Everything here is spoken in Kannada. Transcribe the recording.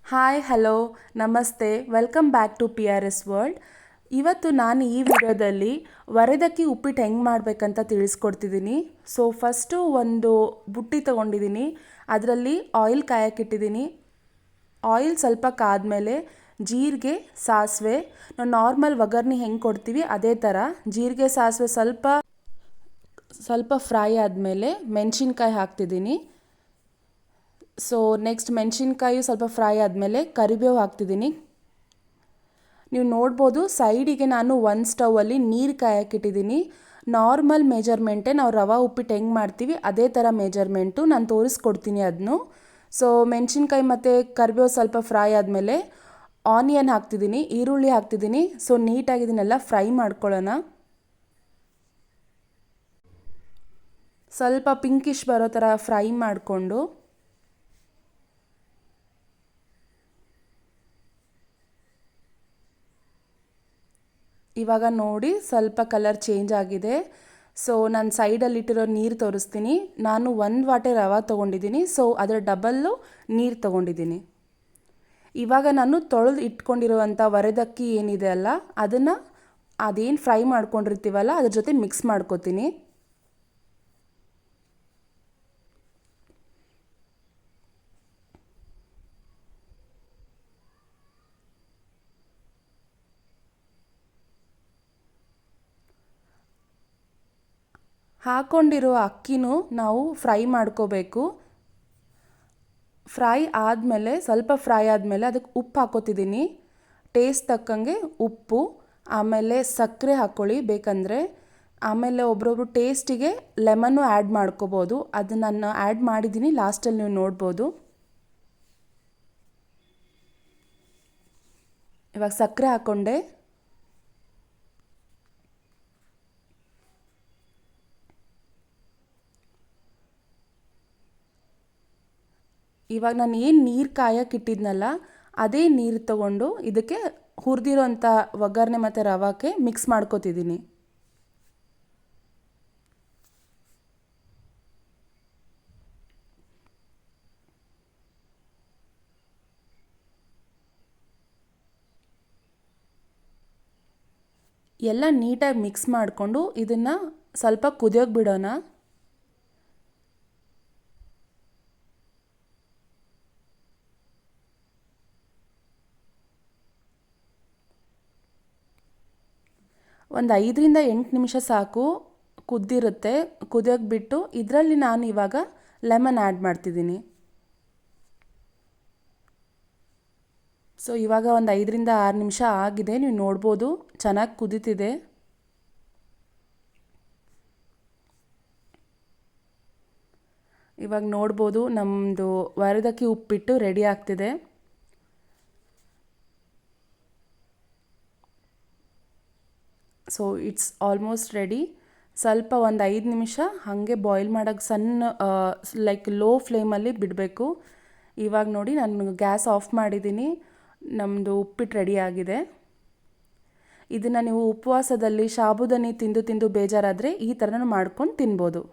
Hi hello namaste welcome back to P R S world. ಇವತ್ತು ನಾನು ಈ ವಿಡಿಯೋದಲ್ಲಿ ವರೆದಕ್ಕಿ ಉಪ್ಪಿಟ್ಟು ಹೆಂಗೆ ಮಾಡಬೇಕಂತ ತಿಳಿಸ್ಕೊಡ್ತಿದ್ದೀನಿ. ಸೊ ಫಸ್ಟು ಒಂದು ಬುಟ್ಟಿ ತೊಗೊಂಡಿದ್ದೀನಿ, ಅದರಲ್ಲಿ ಆಯಿಲ್ ಕಾಯಕ್ಕಿಟ್ಟಿದ್ದೀನಿ. ಆಯಿಲ್ ಸ್ವಲ್ಪ ಕಾದ್ಮೇಲೆ ಜೀರಿಗೆ ಸಾಸಿವೆ, ನಾವು ನಾರ್ಮಲ್ ಒಗ್ಗರಣೆ ಹೆಂಗೆ ಕೊಡ್ತೀವಿ ಅದೇ ಥರ ಜೀರಿಗೆ ಸಾಸಿವೆ ಸ್ವಲ್ಪ ಫ್ರೈ ಆದಮೇಲೆ ಮೆಣಸಿನ್ಕಾಯಿ ಹಾಕ್ತಿದ್ದೀನಿ. ಸೊ ನೆಕ್ಸ್ಟ್ ಮೆಣಸಿನ್ಕಾಯಿ ಸ್ವಲ್ಪ ಫ್ರೈ ಆದಮೇಲೆ ಕರಿಬೇವು ಹಾಕ್ತಿದ್ದೀನಿ. ನೀವು ನೋಡ್ಬೋದು ಸೈಡಿಗೆ ನಾನು ಒಂದು ಸ್ಟವಲ್ಲಿ ನೀರು ಕಾಯಕ್ಕಿಟ್ಟಿದ್ದೀನಿ. ನಾರ್ಮಲ್ ಮೆಜರ್ಮೆಂಟೇ ನಾವು ರವೆ ಉಪ್ಪಿಟ್ಟು ಹೆಂಗೆ ಮಾಡ್ತೀವಿ ಅದೇ ಥರ ಮೆಜರ್ಮೆಂಟು ನಾನು ತೋರಿಸ್ಕೊಡ್ತೀನಿ ಅದನ್ನು. ಸೊ ಮೆಣಸಿನ್ಕಾಯಿ ಮತ್ತು ಕರಿಬೇವು ಸ್ವಲ್ಪ ಫ್ರೈ ಆದಮೇಲೆ ಆನಿಯನ್ ಹಾಕ್ತಿದ್ದೀನಿ, ಈರುಳ್ಳಿ ಹಾಕ್ತಿದ್ದೀನಿ. ಸೊ ನೀಟಾಗಿ ಇದನ್ನೆಲ್ಲ ಫ್ರೈ ಮಾಡ್ಕೊಳ್ಳೋಣ. ಸ್ವಲ್ಪ ಪಿಂಕಿಶ್ ಬರೋ ಥರ ಫ್ರೈ ಮಾಡಿಕೊಂಡು ಇವಾಗ ನೋಡಿ ಸ್ವಲ್ಪ ಕಲರ್ ಚೇಂಜ್ ಆಗಿದೆ. ಸೊ ನಾನು ಸೈಡಲ್ಲಿಟ್ಟಿರೋ ನೀರು ತೋರಿಸ್ತೀನಿ. ನಾನು 1 ವಾಟೆ ರವೆ ತೊಗೊಂಡಿದ್ದೀನಿ, ಸೊ ಅದರ ಡಬಲ್ಲು ನೀರು ತೊಗೊಂಡಿದ್ದೀನಿ. ಇವಾಗ ನಾನು ತೊಳೆದು ಇಟ್ಕೊಂಡಿರುವಂಥ ವರೆದಕ್ಕಿ ಏನಿದೆ ಅಲ್ಲ ಅದನ್ನು ಅದೇನು ಫ್ರೈ ಮಾಡ್ಕೊಂಡಿರ್ತೀವಲ್ಲ ಅದ್ರ ಜೊತೆ ಮಿಕ್ಸ್ ಮಾಡ್ಕೊತೀನಿ. ಹಾಕ್ಕೊಂಡಿರೋ ಅಕ್ಕಿನೂ ನಾವು ಫ್ರೈ ಮಾಡ್ಕೋಬೇಕು. ಸ್ವಲ್ಪ ಫ್ರೈ ಆದಮೇಲೆ ಅದಕ್ಕೆ ಉಪ್ಪು ಹಾಕೋತಿದ್ದೀನಿ, ಟೇಸ್ಟ್ ತಕ್ಕಂಗೆ ಉಪ್ಪು. ಆಮೇಲೆ ಸಕ್ಕರೆ ಹಾಕ್ಕೊಳ್ಳಿ ಬೇಕಂದರೆ. ಆಮೇಲೆ ಒಬ್ರೊಬ್ರು ಟೇಸ್ಟಿಗೆ ಲೆಮನ್ನು ಆ್ಯಡ್ ಮಾಡ್ಕೋಬೋದು, ಅದು ನಾನು ಆ್ಯಡ್ ಮಾಡಿದ್ದೀನಿ, ಲಾಸ್ಟಲ್ಲಿ ನೀವು ನೋಡ್ಬೋದು. ಇವಾಗ ಸಕ್ಕರೆ ಹಾಕ್ಕೊಂಡೆ. ಇವಾಗ ನಾನು ಏನು ನೀರು ಕಾಯಕ್ಕಿಟ್ಟಿದ್ನಲ್ಲ ಅದೇ ನೀರು ತಗೊಂಡು ಇದಕ್ಕೆ ಹುರಿದಿರೋಂಥ ಒಗ್ಗರಣೆ ಮತ್ತು ರವಾಕ್ಕೆ ಮಿಕ್ಸ್ ಮಾಡ್ಕೋತಿದ್ದೀನಿ. ಎಲ್ಲ ನೀಟಾಗಿ ಮಿಕ್ಸ್ ಮಾಡಿಕೊಂಡು ಇದನ್ನು ಸ್ವಲ್ಪ ಕುದಿಯೋಕೆ ಬಿಡೋಣ. ಒಂದು 5ರಿಂದ 8 ನಿಮಿಷ ಸಾಕು, ಕುದ್ದಿರುತ್ತೆ. ಕುದಿಯೋಕೆ ಬಿಟ್ಟು ಇದರಲ್ಲಿ ನಾನು ಇವಾಗ ಲೆಮನ್ ಆ್ಯಡ್ ಮಾಡ್ತಿದ್ದೀನಿ. ಸೊ ಇವಾಗ ಒಂದು 5ರಿಂದ 6 ನಿಮಿಷ ಆಗಿದೆ, ನೀವು ನೋಡ್ಬೋದು ಚೆನ್ನಾಗಿ ಕುದೀತಿದೆ. ಇವಾಗ ನೋಡ್ಬೋದು ನಮ್ಮದು ವರೆದಕ್ಕಿ ಉಪ್ಪಿಟ್ಟು ರೆಡಿ ಆಗ್ತಿದೆ. So it's almost ready. ಸ್ವಲ್ಪ ಒಂದು 5 ನಿಮಿಷ ಹಾಗೆ ಬಾಯ್ಲ್ ಮಾಡೋಕ್ಕೆ ಸಣ್ಣ ಲೈಕ್ ಲೋ ಫ್ಲೇಮಲ್ಲಿ ಬಿಡಬೇಕು. ಇವಾಗ ನೋಡಿ ನಾನು ಗ್ಯಾಸ್ ಆಫ್ ಮಾಡಿದ್ದೀನಿ, ನಮ್ಮದು ಉಪ್ಪಿಟ್ಟು ರೆಡಿ ಆಗಿದೆ. ಇದನ್ನು ನೀವು ಉಪವಾಸದಲ್ಲಿ ಸಾಬುದಾನಿ ತಿಂದು ಬೇಜಾರಾದರೆ ಈ ಥರನೂ ಮಾಡ್ಕೊಂಡು ತಿನ್ಬೋದು.